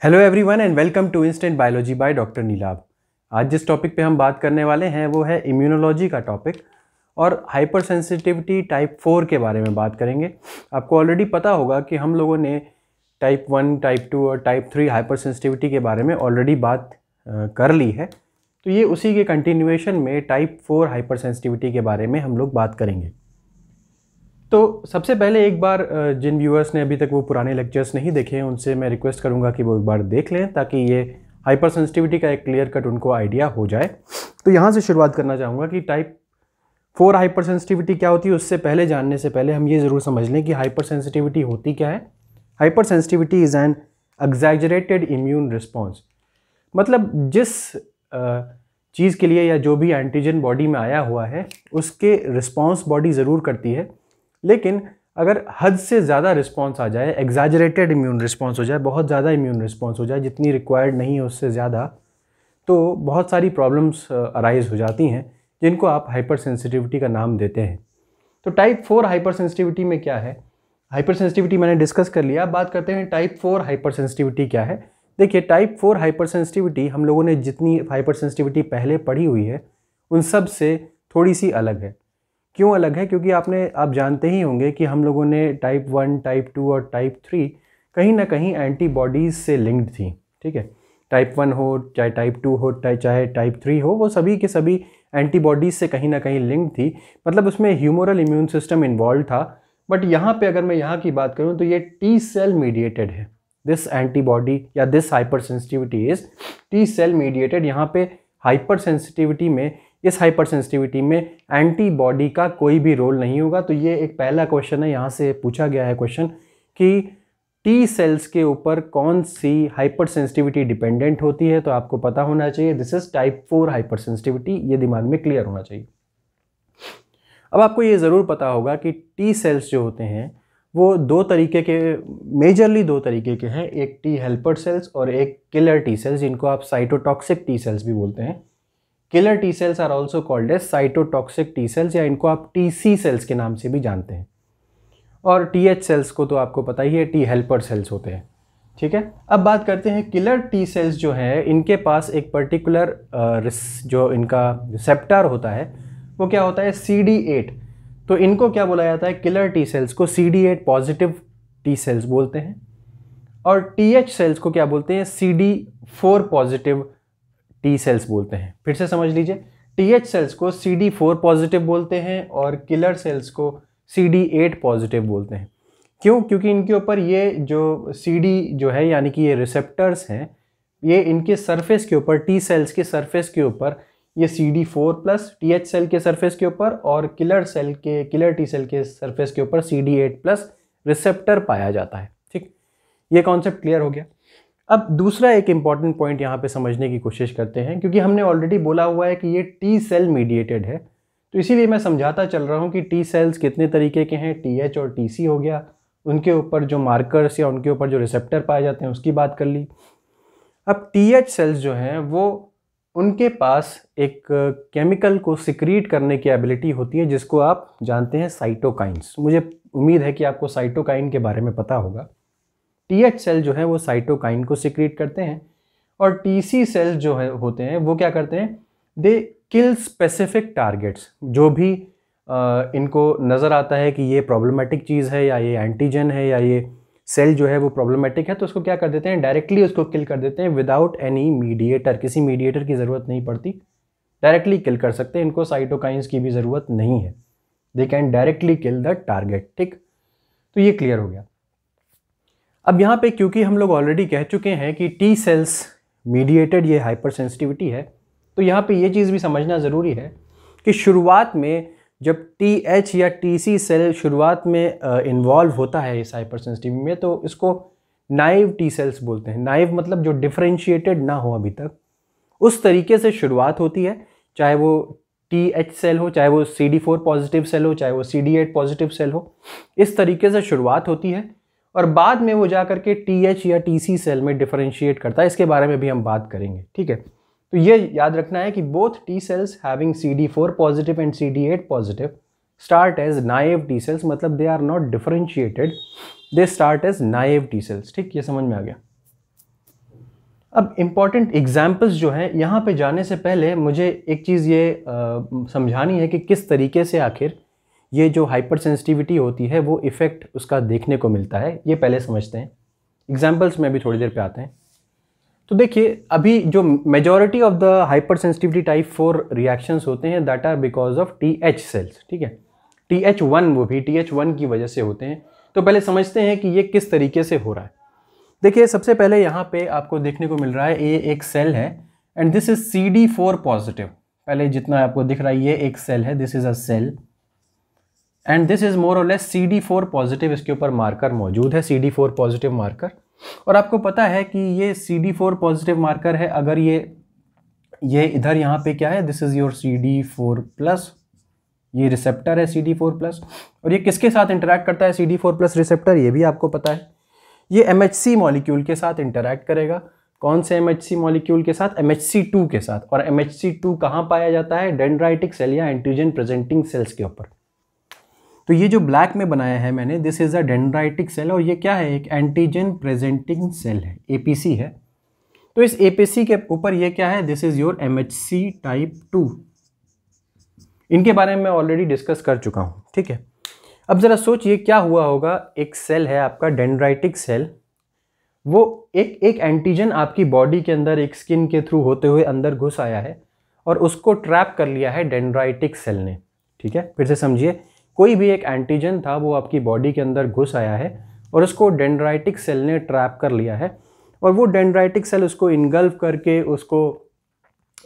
Hello everyone and welcome to instant biology by doctor Neelabh. आज जिस topic पे हम बात करने वाले हैं वो है इम्यूनोलॉजी का टॉपिक और हाइपर सेंसिटिविटी टाइप 4 के बारे में बात करेंगे। आपको ऑलरेडी पता होगा कि हम लोगों ने टाइप 1, टाइप 2 और टाइप 3 हाइपर सेंसिटिविटी के बारे में ऑलरेडी बात कर ली है। तो ये उसी के कंटिन्यूएशन में टाइप 4 हाइपर सेंसिटिविटी के बारे में हम लोग बात करेंगे। तो सबसे पहले एक बार जिन व्यूअर्स ने अभी तक वो पुराने लेक्चर्स नहीं देखे हैं उनसे मैं रिक्वेस्ट करूंगा कि वो एक बार देख लें ताकि ये हाइपर सेंसिटिविटी का एक क्लियर कट उनको आइडिया हो जाए। तो यहाँ से शुरुआत करना चाहूँगा कि टाइप 4 हाइपर सेंसिटिविटी क्या होती है। उससे पहले जानने से पहले हम ये ज़रूर समझ लें कि हाइपर सेंसिटिविटी होती क्या है। Hyper sensitivity is an exaggerated immune response. मतलब जिस चीज़ के लिए या जो भी एंटीजन बॉडी में आया हुआ है उसके रिस्पॉन्स बॉडी ज़रूर करती है, लेकिन अगर हद से ज़्यादा रिस्पॉन्स आ जाए, एग्जैजरेटेड इम्यून रिस्पॉन्स हो जाए, बहुत ज़्यादा इम्यून रिस्पॉन्स हो जाए, जितनी रिक्वायर्ड नहीं है उससे ज़्यादा, तो बहुत सारी प्रॉब्लम्स अराइज हो जाती हैं जिनको आप हाइपर सेंसिटिविटी का नाम देते हैं। तो टाइप 4 हाइपर सेंसिटिविटी में क्या है? हाइपर सेंसिटिविटी मैंने डिस्कस कर लिया। अब बात करते हैं टाइप 4 हाइपर सेंसिटिविटी क्या है। देखिए, टाइप 4 हाइपर सेंसिटिविटी हम लोगों ने जितनी हाइपर सेंसिटिविटी पहले पढ़ी हुई है उन सब से थोड़ी सी अलग है। क्यों अलग है? क्योंकि आप जानते ही होंगे कि हम लोगों ने टाइप 1, टाइप 2 और टाइप 3 कहीं ना कहीं एंटीबॉडीज़ से लिंक्ड थी। ठीक है, टाइप 1 हो चाहे टाइप 2 हो चाहे टाइप 3 हो, वो सभी के सभी एंटीबॉडीज़ से कहीं ना कहीं लिंक्ड थी। मतलब उसमें ह्यूमरल इम्यून सिस्टम इन्वॉल्व था। बट यहाँ पे अगर मैं यहाँ की बात करूँ तो ये टी सेल मीडिएटेड है। दिस एंटीबॉडी या this hypersensitivity is T cell mediated. यहाँ पे हाइपर सेंसिटिविटी में, इस हाइपर सेंसिटिविटी में एंटीबॉडी का कोई भी रोल नहीं होगा। तो ये एक पहला क्वेश्चन है, यहाँ से पूछा गया है क्वेश्चन कि टी सेल्स के ऊपर कौन सी हाइपर सेंसिटिविटी डिपेंडेंट होती है। तो आपको पता होना चाहिए this is type 4 hyper sensitivity. ये दिमाग में क्लियर होना चाहिए। अब आपको ये ज़रूर पता होगा कि टी सेल्स जो होते हैं वो मेजरली दो तरीके के हैं। एक टी हेल्पर सेल्स और एक किलर टी सेल्स, जिनको आप साइटोटॉक्सिक टी सेल्स भी बोलते हैं। Killer T cells are also called as cytotoxic T cells, या इनको आप टीसी सेल्स के नाम से भी जानते हैं। और टीएच सेल्स को तो आपको पता ही है, टी हेल्पर सेल्स होते हैं। ठीक है, अब बात करते हैं किलर टी सेल्स जो है, इनके पास एक पर्टिकुलर जो इनका रिसेप्टर होता है वो क्या होता है, CD8। तो इनको क्या बोला जाता है, किलर टी सेल्स को CD8 पॉजिटिव टी सेल्स बोलते हैं। और TH सेल्स को क्या बोलते हैं, CD4 पॉजिटिव टी सेल्स बोलते हैं। फिर से समझ लीजिए, TH सेल्स को CD4 पॉजिटिव बोलते हैं और किलर सेल्स को CD8 पॉजिटिव बोलते हैं। क्यों? क्योंकि इनके ऊपर ये जो CD जो है, यानी कि ये रिसेप्टर्स हैं, ये इनके सरफेस के ऊपर, टी सेल्स के सरफेस के ऊपर ये CD4 प्लस, TH सेल के सरफेस के ऊपर और किलर टी सेल के सरफेस के ऊपर CD8 प्लस रिसेप्टर पाया जाता है। ठीक, ये कॉन्सेप्ट क्लियर हो गया। अब दूसरा एक इंपॉर्टेंट पॉइंट यहाँ पे समझने की कोशिश करते हैं, क्योंकि हमने ऑलरेडी बोला हुआ है कि ये टी सेल मीडिएटेड है। तो इसीलिए मैं समझाता चल रहा हूँ कि टी सेल्स कितने तरीके के हैं। TH और TC हो गया, उनके ऊपर जो मार्कर्स या उनके ऊपर जो रिसेप्टर पाए जाते हैं उसकी बात कर ली। अब TH सेल्स जो हैं वो, उनके पास एक केमिकल को सिक्रीट करने की एबिलिटी होती है जिसको आप जानते हैं साइटोकाइंस। मुझे उम्मीद है कि आपको साइटोकाइन के बारे में पता होगा। TH सेल जो है वो साइटोकाइन को सिक्रीट करते हैं और TC सेल्स जो है होते हैं वो क्या करते हैं, दे किल स्पेसिफिक टारगेट्स। जो भी इनको नज़र आता है कि ये प्रॉब्लमेटिक चीज़ है या ये एंटीजन है या ये सेल जो है वो प्रॉब्लमेटिक है, तो उसको क्या कर देते हैं, डायरेक्टली उसको किल कर देते हैं विदाउट एनी मीडिएटर। किसी मीडिएटर की ज़रूरत नहीं पड़ती, डायरेक्टली किल कर सकते हैं। इनको साइटोकाइंस की भी ज़रूरत नहीं है, they can directly kill the target. ठीक, तो ये क्लियर हो गया। अब यहाँ पे क्योंकि हम लोग ऑलरेडी कह चुके हैं कि टी सेल्स मीडिएटेड ये हाइपर सेंसिटिविटी है, तो यहाँ पे ये चीज़ भी समझना ज़रूरी है कि शुरुआत में जब TH या TC सेल शुरुआत में इन्वॉल्व होता है इस हाइपर सेंसिटिविटी में, तो इसको नाइव टी सेल्स बोलते हैं। नाइव मतलब जो डिफरेंशिएटेड ना हो अभी तक, उस तरीके से शुरुआत होती है। चाहे वो TH सेल हो, चाहे वो CD4 पॉजिटिव सेल हो, चाहे वो CD8 पॉजिटिव सेल हो, इस तरीके से शुरुआत होती है और बाद में वो जा करके TH या TC सेल में डिफरेंशिएट करता है। इसके बारे में भी हम बात करेंगे। ठीक है, तो ये याद रखना है कि both T cells having CD4 positive and CD8 positive start as naive T cells. मतलब they are not differentiated, they start as naive T cells. ठीक, ये समझ में आ गया। अब इम्पॉर्टेंट एग्जाम्पल्स जो हैं, यहाँ पे जाने से पहले मुझे एक चीज़ ये समझानी है कि किस तरीके से आखिर ये जो हाइपर सेंसिटिविटी होती है वो इफ़ेक्ट उसका देखने को मिलता है, ये पहले समझते हैं। एग्जाम्पल्स में भी थोड़ी देर पे आते हैं। तो देखिए, अभी जो majority of the hypersensitivity type 4 reactions होते हैं that are because of TH cells, ठीक है। TH1 वो भी TH1 की वजह से होते हैं। तो पहले समझते हैं कि ये किस तरीके से हो रहा है। देखिए, सबसे पहले यहाँ पे आपको देखने को मिल रहा है ये एक सेल है and this is CD4 positive. पहले जितना आपको दिख रहा है ये एक सेल है, this is a cell and this is more or less CD4 positive. इसके ऊपर मार्कर मौजूद है, CD4 पॉजिटिव मार्कर। और आपको पता है कि ये CD4 पॉजिटिव मार्कर है। अगर ये इधर यहाँ पे क्या है, this is your CD4 plus, ये रिसेप्टर है CD4 प्लस। और ये किसके साथ इंटरैक्ट करता है CD4 प्लस रिसेप्टर, ये भी आपको पता है। ये MHC मॉलिक्यूल के साथ इंटरैक्ट करेगा। कौन से MHC मॉलिक्यूल के साथ, MHC2 के साथ। और MHC2 कहाँ पाया जाता है, डेंड्राइटिक सेल या एंटीजन प्रेजेंटिंग सेल्स के ऊपर। तो ये जो ब्लैक में बनाया है मैंने, this is a dendritic cell और ये क्या है, एक एंटीजन प्रेजेंटिंग सेल है, APC है। तो इस APC के ऊपर ये क्या है, this is your MHC type 2। इनके बारे में मैं ऑलरेडी डिस्कस कर चुका हूँ, ठीक है। अब ज़रा सोचिए क्या हुआ होगा, एक सेल है आपका डेंड्राइटिक सेल, वो एक एंटीजन आपकी बॉडी के अंदर एक स्किन के थ्रू होते हुए अंदर घुस आया है और उसको ट्रैप कर लिया है डेंड्राइटिक सेल ने, ठीक है। फिर से समझिए, कोई भी एक एंटीजन था वो आपकी बॉडी के अंदर घुस आया है और उसको डेंड्राइटिक सेल ने ट्रैप कर लिया है और वो डेंड्राइटिक सेल उसको इनगल्फ करके, उसको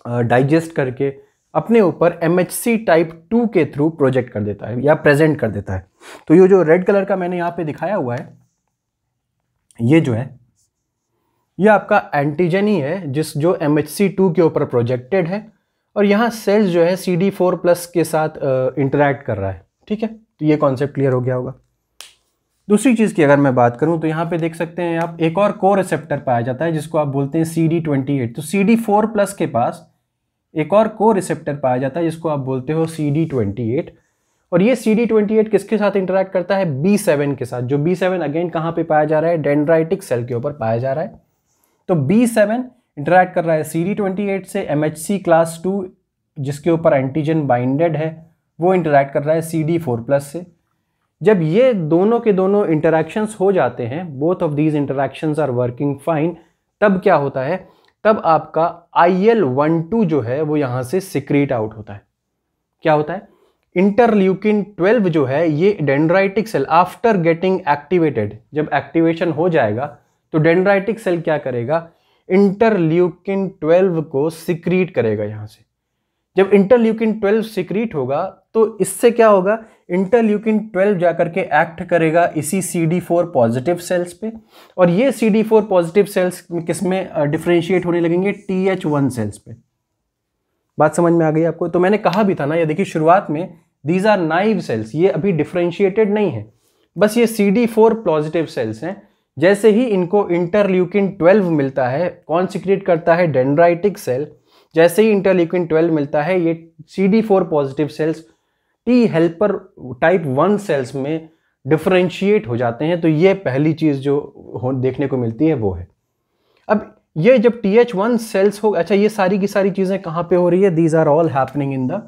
डाइजेस्ट करके अपने ऊपर MHC टाइप 2 के थ्रू प्रोजेक्ट कर देता है या प्रेजेंट कर देता है। तो ये जो रेड कलर का मैंने यहाँ पे दिखाया हुआ है, ये जो है ये आपका एंटीजन ही है जो MHC2 के ऊपर प्रोजेक्टेड है और यहाँ सेल्स जो है CD4 प्लस के साथ इंटरैक्ट कर रहा है, ठीक है। तो ये कॉन्सेप्ट क्लियर हो गया होगा। दूसरी चीज़ की अगर मैं बात करूँ तो यहाँ पे देख सकते हैं आप, एक और को रिसेप्टर पाया जाता है जिसको आप बोलते हैं CD28। तो CD4 प्लस के पास एक और को रिसेप्टर पाया जाता है जिसको आप बोलते हो CD28 और ये CD28 किसके साथ इंटरैक्ट करता है, B7 के साथ। जो B7 अगेन कहाँ पे पाया जा रहा है, डेंड्राइटिक सेल के ऊपर पाया जा रहा है। तो B7 इंटरैक्ट कर रहा है CD28 से, MHC क्लास 2 जिसके ऊपर एंटीजन बाइंडेड है वो इंटरैक्ट कर रहा है CD4 प्लस से। जब ये दोनों के दोनों इंटरैक्शंस हो जाते हैं, both of these interactions are working fine, तब क्या होता है, तब आपका IL-12 जो है वो यहाँ से सिक्रीट आउट होता है। क्या होता है, इंटरल्यूकिन 12 जो है ये dendritic cell after getting activated, जब एक्टिवेशन हो जाएगा तो डेंड्राइटिक सेल क्या करेगा, इंटरल्यूकिन 12 को सिक्रीट करेगा यहाँ से। जब इंटरल्यूकिन 12 सिक्रीट होगा तो इससे क्या होगा, इंटरल्यूकिन 12 जाकर के एक्ट करेगा इसी CD4 पॉजिटिव सेल्स पे और ये CD4 पॉजिटिव सेल्स किस में डिफरेंशिएट होने लगेंगे, TH1 सेल्स पे। बात समझ में आ गई आपको। तो मैंने कहा भी था ना, ये देखिए शुरुआत में दीज आर नाइव सेल्स, ये अभी डिफरेंशिएटेड नहीं है, बस ये CD4 पॉजिटिव सेल्स हैं। जैसे ही इनको इंटरल्यूकिन 12 मिलता है, कौन सिक्रीट करता है, डेंड्राइटिक सेल। जैसे ही इंटरल्यूकिन 12 मिलता है ये CD4 positive cells T helper type 1 cells में डिफरेंशिएट हो जाते हैं। तो ये पहली चीज़ जो देखने को मिलती है वो है। अब ये जब TH1 सेल्स हो, अच्छा ये सारी की सारी चीज़ें कहाँ पे हो रही है, these are all happening in the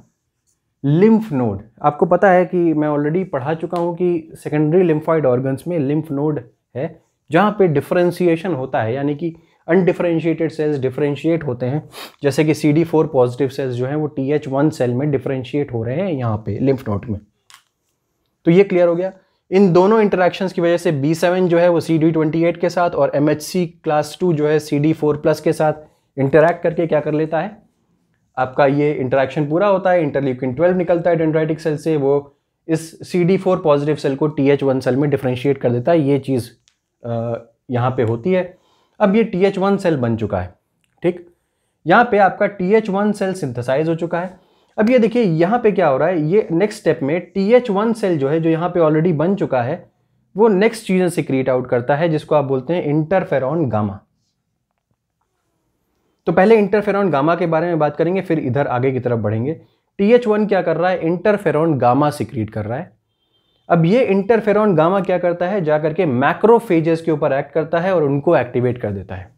lymph node. आपको पता है कि मैं ऑलरेडी पढ़ा चुका हूँ कि सेकेंडरी लिम्फॉइड ऑर्गन्स में लिम्फ नोड है जहाँ पे डिफरेंशिएशन होता है, यानी कि अनडिफरेंशिएटेड सेल्स डिफरेंशिएट होते हैं। जैसे कि CD4 पॉजिटिव सेल्स जो हैं वो TH1 सेल में डिफरेंशिएट हो रहे हैं यहाँ पे लिम्फ नोड में। तो ये क्लियर हो गया। इन दोनों इंटरैक्शंस की वजह से B7 जो है वो CD28 के साथ और MHC क्लास 2 जो है CD4 प्लस के साथ इंटरैक्ट करके क्या कर लेता है, आपका ये इंटरैक्शन पूरा होता है, इंटरल्यूकिन 12 निकलता है डेंड्राइटिक सेल से, वो इस CD4 पॉजिटिव सेल को TH1 सेल में डिफरेंशिएट कर देता है। ये चीज़ यहाँ पे होती है। अब ये TH1 सेल बन चुका है, ठीक। यहाँ पे आपका TH1 सेल सिंथेसाइज हो चुका है। अब ये देखिए यहाँ पे क्या हो रहा है, ये नेक्स्ट स्टेप में TH1 सेल जो है, जो यहाँ पे ऑलरेडी बन चुका है, वो नेक्स्ट चीज़ें सिक्रीट आउट करता है जिसको आप बोलते हैं इंटरफेरॉन गामा। तो पहले इंटरफेरॉन गामा के बारे में बात करेंगे, फिर इधर आगे की तरफ बढ़ेंगे। TH1 क्या कर रहा है, इंटरफेरॉन गामा सिक्रीट कर रहा है। अब ये इंटरफेरॉन गामा क्या करता है, जाकर के मैक्रोफेजेस के ऊपर एक्ट करता है और उनको एक्टिवेट कर देता है,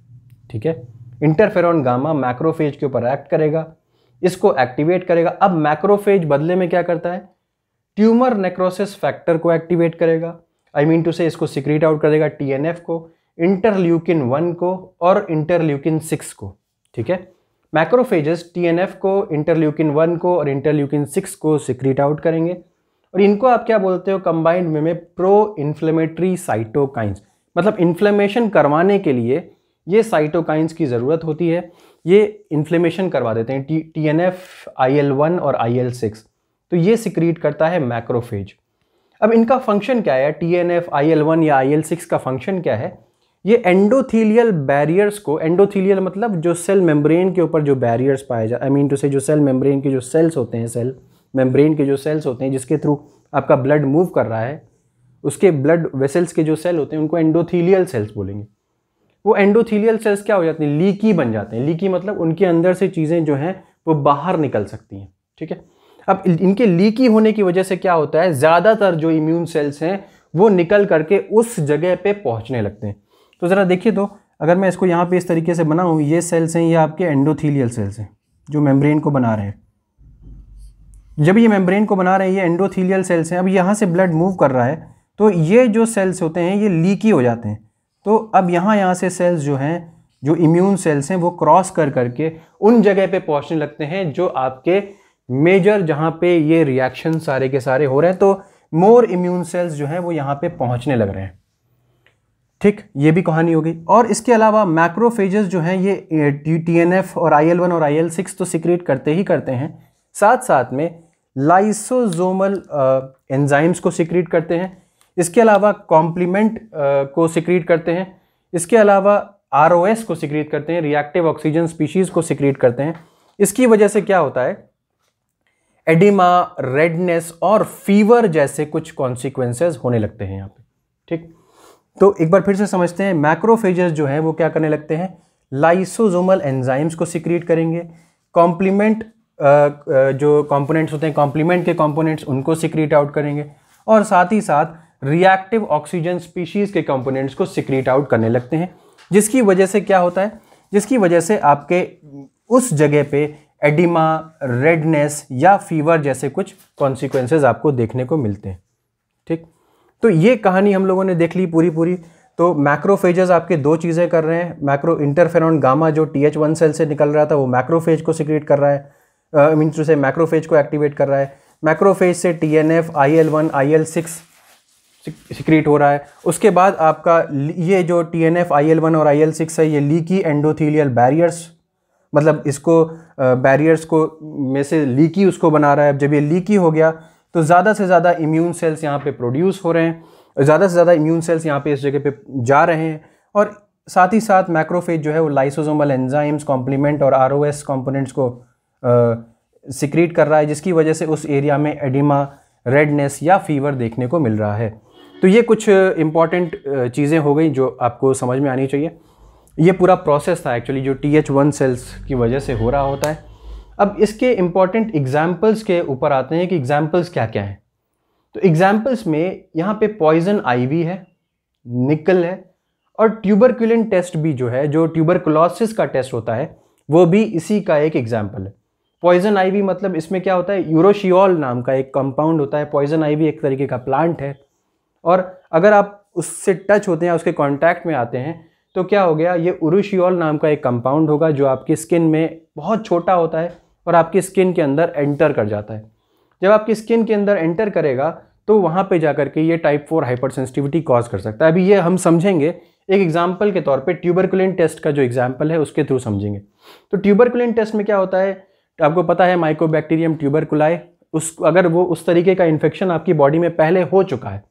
ठीक है। इंटरफेरॉन गामा मैक्रोफेज के ऊपर एक्ट करेगा, इसको एक्टिवेट करेगा। अब मैक्रोफेज बदले में क्या करता है, ट्यूमर नेक्रोसिस फैक्टर को एक्टिवेट करेगा, आई मीन टू से इसको सिक्रीट आउट करेगा टीएनएफ को, इंटरल्यूकिन 1 को और इंटरल्यूकिन 6 को। ठीक है, मैक्रोफेजेस टीएनएफ को, इंटरल्यूकिन 1 को और इंटरल्यूकिन 6 को सिक्रीट आउट करेंगे और इनको आप क्या बोलते हो कंबाइंड में प्रो इन्फ्लेमेटरी साइटोकाइंस, मतलब इन्फ्लेमेशन करवाने के लिए ये साइटोकाइंस की ज़रूरत होती है, ये इन्फ्लेमेशन करवा देते हैं। टीएनएफ, IL-1 और IL-6, तो ये सिक्रीट करता है मैक्रोफेज। अब इनका फंक्शन क्या है, टीएनएफ, IL-1 या IL-6 का फंक्शन क्या है, ये एंडोथीलियल बैरियर्स को, एंडोथीलियल मतलब जो सेल मेम्ब्रेन के ऊपर जो बैरियर्स पाए जाते, आई मीन टू से जो सेल मेम्ब्रेन के जो सेल्स होते हैं, सेल मेम्ब्रेन के जो सेल्स होते हैं जिसके थ्रू आपका ब्लड मूव कर रहा है, उसके ब्लड वेसल्स के जो सेल होते हैं उनको एंडोथीलियल सेल्स बोलेंगे। वो एंडोथीलियल सेल्स क्या हो जाते हैं, लीकी बन जाते हैं। लीकी मतलब उनके अंदर से चीज़ें जो हैं वो बाहर निकल सकती हैं। ठीक है, अब इनके लीकी होने की वजह से क्या होता है, ज़्यादातर जो इम्यून सेल्स हैं वो निकल करके उस जगह पे पहुंचने लगते हैं। तो ज़रा देखिए, तो अगर मैं इसको यहाँ पे इस तरीके से बनाऊँ, ये सेल्स हैं, ये आपके एंडोथीलियल सेल्स हैं जो मेम्ब्रेन को बना रहे हैं। जब ये मेम्ब्रेन को बना रहे हैं, ये एंडोथीलियल सेल्स हैं। अब यहाँ से ब्लड मूव कर रहा है तो ये जो सेल्स होते हैं ये लीकी हो जाते हैं। तो अब यहाँ से सेल्स जो हैं, जो इम्यून सेल्स हैं, वो क्रॉस कर करके उन जगह पे पहुँचने लगते हैं जो आपके मेजर, जहाँ पे ये रिएक्शन सारे के सारे हो रहे हैं। तो मोर इम्यून सेल्स जो हैं वो यहाँ पे पहुँचने लग रहे हैं। ठीक, ये भी कहानी हो गई। और इसके अलावा मैक्रोफेजेस जो हैं ये टीएनएफ और IL-1 और IL-6 तो सिक्रेट करते ही करते हैं, साथ साथ में लाइसोसोमल एंजाइम्स को सिक्रेट करते हैं। इसके अलावा कॉम्प्लीमेंट को सिक्रेट करते हैं। इसके अलावा ROS को सिक्रेट करते हैं, रिएक्टिव ऑक्सीजन स्पीशीज़ को सिक्रेट करते हैं। इसकी वजह से क्या होता है, एडिमा, रेडनेस और फीवर जैसे कुछ कॉन्सिक्वेंसेस होने लगते हैं यहाँ पे। ठीक, तो एक बार फिर से समझते हैं, मैक्रोफेजेस जो हैं वो क्या करने लगते हैं, लाइसोसोमल एंजाइम्स को सिक्रेट करेंगे, कॉम्प्लीमेंट जो कंपोनेंट्स होते हैं, कॉम्प्लीमेंट के कंपोनेंट्स उनको सिक्रेट आउट करेंगे और साथ ही साथ रिएक्टिव ऑक्सीजन स्पीशीज़ के कंपोनेंट्स को सिक्रेट आउट करने लगते हैं, जिसकी वजह से क्या होता है, जिसकी वजह से आपके उस जगह पे एडिमा, रेडनेस या फीवर जैसे कुछ कॉन्सिक्वेंसेस आपको देखने को मिलते हैं। ठीक, तो ये कहानी हम लोगों ने देख ली पूरी। तो मैक्रोफेजेस आपके दो चीज़ें कर रहे हैं, मैक्रो इंटरफेरॉन गामा जो TH1 सेल से निकल रहा था वो मैक्रोफेज को सिक्रेट कर रहा है, मीन टू से मैक्रोफेज को एक्टिवेट कर रहा है। मैक्रोफेज से TNF, IL-1, IL-6 सिक्रेट हो रहा है। उसके बाद आपका ये जो TNF, IL-1 और IL-6 है ये लीकी एंडोथीलियल बैरियर्स, मतलब इसको बैरियर्स को में से लीकी उसको बना रहा है। जब ये लीकी हो गया तो ज़्यादा से ज़्यादा इम्यून सेल्स यहाँ पे प्रोड्यूस हो रहे हैं, ज़्यादा से ज़्यादा इम्यून सेल्स यहाँ पे इस जगह पे जा रहे हैं और साथ ही साथ मैक्रोफेज जो है वो लाइसोसोमल एंजाइम्स, कॉम्प्लीमेंट और ROS कंपोनेंट्स को सिक्रीट कर रहा है, जिसकी वजह से उस एरिया में एडिमा, रेडनेस या फीवर देखने को मिल रहा है। तो ये कुछ इंपॉर्टेंट चीज़ें हो गई जो आपको समझ में आनी चाहिए। ये पूरा प्रोसेस था एक्चुअली जो TH1 सेल्स की वजह से हो रहा होता है। अब इसके इम्पॉर्टेंट एग्जाम्पल्स के ऊपर आते हैं कि एग्जाम्पल्स क्या क्या हैं। तो एग्जाम्पल्स में यहाँ पे पॉइजन आईवी है, निकल है और ट्यूबरकुलिन टेस्ट भी जो है, जो ट्यूबरकुलोसिस का टेस्ट होता है वो भी इसी का एक एग्जाम्पल है। पॉइजन आईवी मतलब इसमें क्या होता है, यूरोशियोल नाम का एक कंपाउंड होता है। पॉइजन आईवी एक तरीके का प्लांट है और अगर आप उससे टच होते हैं, उसके कांटेक्ट में आते हैं तो क्या हो गया, ये यूरोशियोल नाम का एक कंपाउंड होगा जो आपकी स्किन में बहुत छोटा होता है और आपकी स्किन के अंदर एंटर कर जाता है। जब आपकी स्किन के अंदर एंटर करेगा तो वहाँ पे जाकर के ये टाइप 4 हाइपर सेंसिटिविटी कॉज कर सकता है। अभी ये हम समझेंगे एक एग्जाम्पल के तौर पे, ट्यूबरकुलिन टेस्ट का जो एग्जाम्पल है उसके थ्रू समझेंगे। तो ट्यूबरकुलिन टेस्ट में क्या होता है, आपको पता है माइकोबैक्टीरियम ट्यूबरकुलाई, अगर वो उस तरीके का इन्फेक्शन आपकी बॉडी में पहले हो चुका है,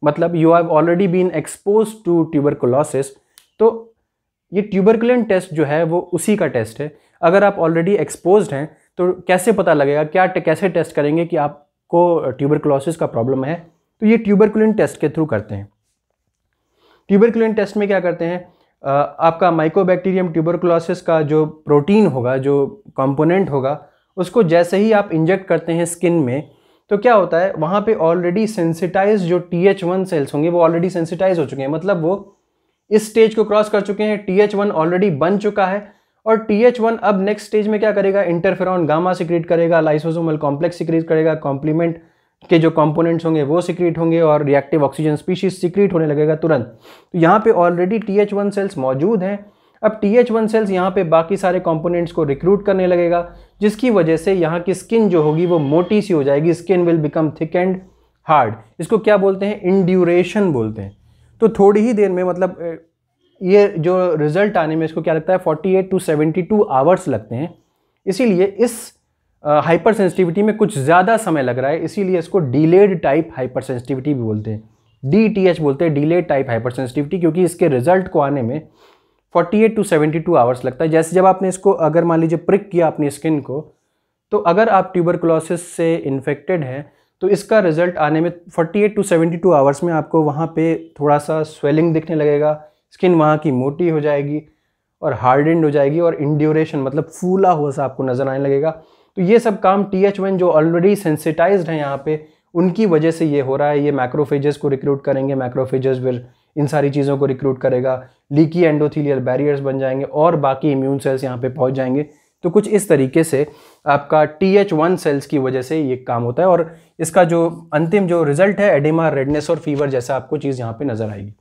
मतलब you have already been expose to tuberculosis, तो ये ट्यूबरकुलिन टेस्ट जो है वो उसी का टेस्ट है। अगर आप ऑलरेडी एक्सपोज्ड हैं तो कैसे पता लगेगा, कैसे टेस्ट करेंगे कि आपको ट्यूबरकुलोसिस का प्रॉब्लम है, तो ये ट्यूबरकुलिन टेस्ट के थ्रू करते हैं। ट्यूबरकुलिन टेस्ट में क्या करते हैं, आपका माइकोबैक्टीरियम ट्यूबरकुलोसिस का जो प्रोटीन होगा, जो कंपोनेंट होगा, उसको जैसे ही आप इंजेक्ट करते हैं स्किन में तो क्या होता है, वहाँ पे ऑलरेडी सेंसिटाइज जो TH1 सेल्स होंगे वो ऑलरेडी सेंसिटाइज हो चुके हैं, मतलब वो इस स्टेज को क्रॉस कर चुके हैं, TH1 ऑलरेडी बन चुका है और TH1 अब नेक्स्ट स्टेज में क्या करेगा, इंटरफेरॉन गामा सिक्रीट करेगा, लाइसोसोमल कॉम्प्लेक्स सिक्रीट करेगा, कॉम्प्लीमेंट के जो कंपोनेंट्स होंगे वो सिक्रीट होंगे और रिएक्टिव ऑक्सीजन स्पीशीज सिक्रीट होने लगेगा तुरंत। तो यहाँ पे ऑलरेडी TH1 सेल्स मौजूद हैं। अब TH1 सेल्स यहाँ पे बाकी सारे कंपोनेंट्स को रिक्रूट करने लगेगा, जिसकी वजह से यहाँ की स्किन जो होगी वो मोटी सी हो जाएगी, skin will become thick and hard. इसको क्या बोलते हैं, इंड्यूरेशन बोलते हैं। तो थोड़ी ही देर में, मतलब ये जो रिजल्ट आने में इसको क्या लगता है 48 to 72 आवर्स लगते हैं। इसीलिए इस हाइपर सेंसिटिविटी में कुछ ज़्यादा समय लग रहा है, इसीलिए इसको डिलेड टाइप हाइपर सेंसिटिविटी भी बोलते हैं, DTH बोलते हैं, डिलेड टाइप हाइपर सेंसिटिविटी, क्योंकि इसके रिजल्ट को आने में 48 to 72 आवर्स लगता है। जैसे जब आपने इसको अगर मान लीजिए प्रिक किया अपनी स्किन को, तो अगर आप ट्यूबरकुलोसिस से इन्फेक्टेड हैं तो इसका रिजल्ट आने में 48 to 72 आवर्स में आपको वहाँ पे थोड़ा सा स्वेलिंग दिखने लगेगा, स्किन वहाँ की मोटी हो जाएगी और हार्डेंड हो जाएगी, और इंड्यूरेशन मतलब फूला हुआ सा आपको नजर आने लगेगा। तो ये सब काम TH1 जो ऑलरेडी सेंसिटाइज्ड हैं यहाँ पे, उनकी वजह से ये हो रहा है। ये मैक्रोफेजेस को रिक्रूट करेंगे, मैक्रोफेजेस फिर इन सारी चीज़ों को रिक्रूट करेगा, लीकी एंडोथीलियल बैरियर्स बन जाएंगे और बाकी इम्यून सेल्स यहाँ पे पहुँच जाएंगे। तो कुछ इस तरीके से आपका TH1 सेल्स की वजह से ये काम होता है, और इसका जो अंतिम जो रिजल्ट है एडिमा, रेडनेस और फीवर जैसा आपको चीज़ यहाँ पे नजर आएगी।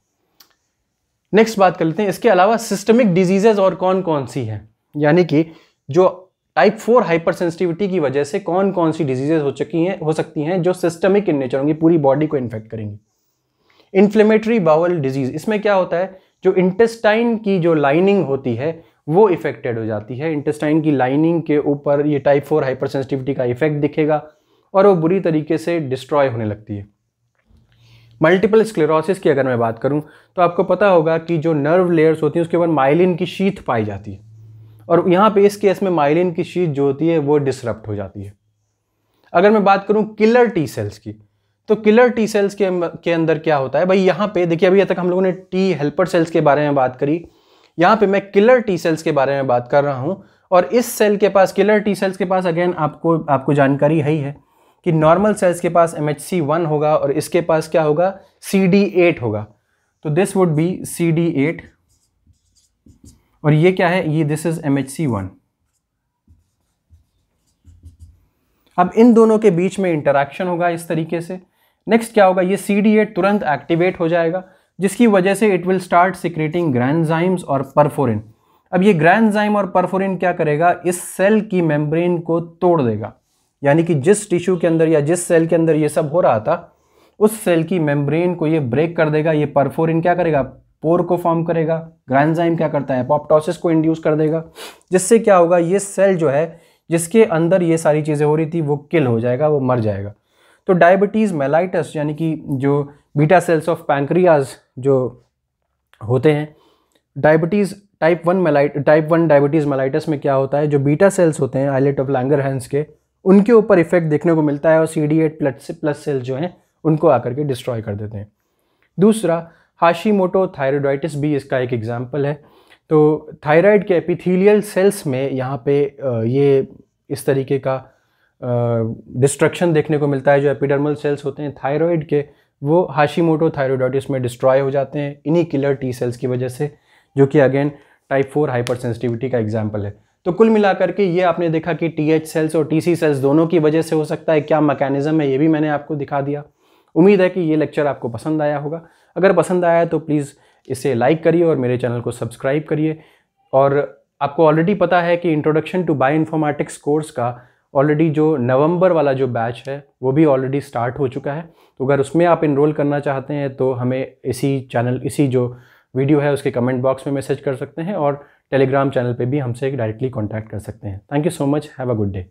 नेक्स्ट बात कर लेते हैं, इसके अलावा सिस्टमिक डिजीजेज और कौन कौन सी हैं, यानी कि जो टाइप 4 हाइपर सेंसिटिविटी की वजह से कौन कौन सी डिजीजेज हो सकती हैं जो सिस्टमिक इन नेचर होंगी, पूरी बॉडी को इन्फेक्ट करेंगी। इन्फ्लेमेटरी बाउल डिजीज, इसमें क्या होता है, जो इंटेस्टाइन की जो लाइनिंग होती है वो इफेक्टेड हो जाती है। इंटेस्टाइन की लाइनिंग के ऊपर ये टाइप 4 हाइपर सेंसिटिविटी का इफेक्ट दिखेगा और वो बुरी तरीके से डिस्ट्रॉय होने लगती है। मल्टीपल स्क्लेरोसिस की अगर मैं बात करूं तो आपको पता होगा कि जो नर्व लेयर्स होती हैं उसके ऊपर माइलिन की शीथ पाई जाती है, और यहाँ पे इस केस में माइलिन की शीथ जो होती है वो डिसरप्ट हो जाती है। अगर मैं बात करूं किलर टी सेल्स की, तो किलर टी सेल्स के अंदर क्या होता है भाई, यहाँ पे देखिए अभी तक हम लोगों ने टी हेल्पर सेल्स के बारे में बात करी, यहाँ पे मैं किलर टी सेल्स के बारे में बात कर रहा हूँ। और इस सेल के पास, किलर टी सेल्स के पास अगेन आपको जानकारी है ही है कि नॉर्मल सेल्स के पास MHC1 होगा और इसके पास क्या होगा, CD8 होगा। तो दिस वुड बी CD8 और ये क्या है, ये दिस इज MHC1। अब इन दोनों के बीच में इंटरैक्शन होगा इस तरीके से। नेक्स्ट क्या होगा, ये CD8 तुरंत एक्टिवेट हो जाएगा, जिसकी वजह से इट विल स्टार्ट सिक्रेटिंग ग्रैंजाइम्स और परफोरिन। अब ये ग्रैंजाइम और परफोरिन क्या करेगा, इस सेल की मेम्ब्रेन को तोड़ देगा, यानी कि जिस टिश्यू के अंदर या जिस सेल के अंदर ये सब हो रहा था उस सेल की मेम्ब्रेन को ये ब्रेक कर देगा। ये परफोरिन क्या करेगा, पोर को फॉर्म करेगा, ग्रैंजाइम क्या करता है, एपोप्टोसिस को इंड्यूस कर देगा, जिससे क्या होगा, ये सेल जो है जिसके अंदर ये सारी चीज़ें हो रही थी वो किल हो जाएगा, वो मर जाएगा। तो डायबिटीज़ मेलाइटस, यानी कि जो बीटा सेल्स ऑफ पैंक्रियाज जो होते हैं, डायबिटीज़ टाइप 1 डायबिटीज़ मेलाइटस में क्या होता है, जो बीटा सेल्स होते हैं आइलेट ऑफ लैंगरहैंस के, उनके ऊपर इफेक्ट देखने को मिलता है और CD8 प्लस सेल्स जो हैं उनको आकर के डिस्ट्रॉय कर देते हैं। दूसरा हाशीमोटो थायराइडाइटिस भी इसका एक एग्जाम्पल है। तो थायराइड के एपिथेलियल सेल्स में यहाँ पे ये इस तरीके का डिस्ट्रक्शन देखने को मिलता है। जो एपिडर्मल सेल्स होते हैं थायराइड के, वो हाशीमोटो थायराइडाइटिस में डिस्ट्रॉय हो जाते हैं इन्हीं किलर टी सेल्स की वजह से, जो कि अगेन टाइप 4 हाइपर सेंसिटिविटी का एग्जाम्पल है। तो कुल मिलाकर के ये आपने देखा कि TH सेल्स और TC सेल्स दोनों की वजह से हो सकता है, क्या मैकेनिज्म है ये भी मैंने आपको दिखा दिया। उम्मीद है कि ये लेक्चर आपको पसंद आया होगा। अगर पसंद आया है तो प्लीज़ इसे लाइक करिए और मेरे चैनल को सब्सक्राइब करिए। और आपको ऑलरेडी पता है कि इंट्रोडक्शन टू बायोइन्फॉर्मेटिक्स कोर्स का ऑलरेडी जो नवंबर वाला जो बैच है वो भी ऑलरेडी स्टार्ट हो चुका है। तो अगर उसमें आप इनरोल करना चाहते हैं तो हमें इसी जो वीडियो है उसके कमेंट बॉक्स में मैसेज कर सकते हैं और टेलीग्राम चैनल पे भी हमसे डायरेक्टली कांटेक्ट कर सकते हैं। Thank you so much, have a good day.